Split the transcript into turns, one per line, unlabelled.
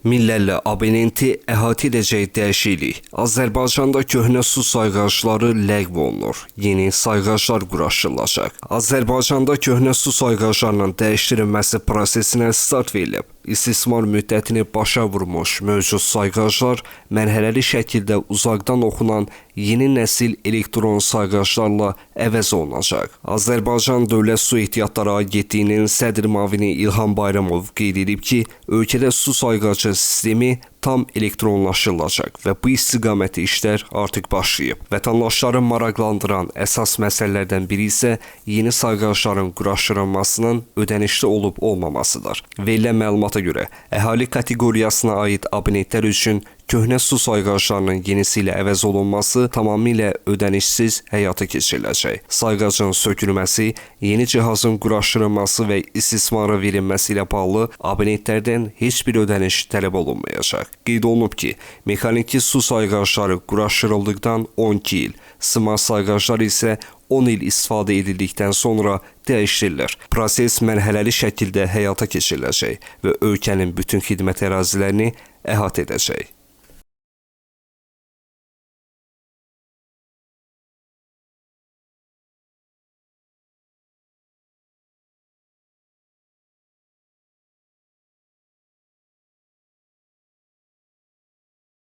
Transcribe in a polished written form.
Millərlə abonenti əhatə edəcək dəyişiklik. Azərbaycanda köhnə su sayğacları ləğv olunur. Yeni sayğaclar quraşdırılacaq. Azərbaycanda köhnə su sayğaclarının dəyişdirilməsi prosesinə start verilib. İstismar müddətini başa vurmuş mövcud sayğaclar mərhələli şəkildə uzaqdan oxunan yeni nəsil elektron sayğaclarla əvəz olunacaq. Azərbaycan Dövlət Su Ehtiyatları Agentliyinin sədr müavini İlham Bayramov qeyd edib ki, ölkədə su sayğacı sistemi tam elektronlaşdırılacaq və bu istiqamətli işlər artıq başlayıb. Vətəndaşları maraqlandıran əsas məsələlərdən biri isə yeni sayğacların quraşdırılmasının ödənişli olub-olmamasıdır. Verilən məlumata görə, əhali kateqoriyasına aid abonentlər üçün köhnə su sayğaclarının yenisi ilə əvəz olunması tamamilə ödənişsiz həyata keçiriləcək. Sayğacın sökülməsi, yeni cihazın quraşdırılması və istismara verilməsi ilə bağlı abonentlərdən heç bir ödəniş tələb olunmayacaq. Qeyd olunub ki, mexaniki su sayğacları quraşdırıldıqdan 12 il, smart sayğaclar isə 10 il istifadə edildikdən sonra dəyişdirilir. Proses mərhələli şəkildə həyata keçiriləcək və ölkənin bütün xidmət ərazilərini əhatə edəcək.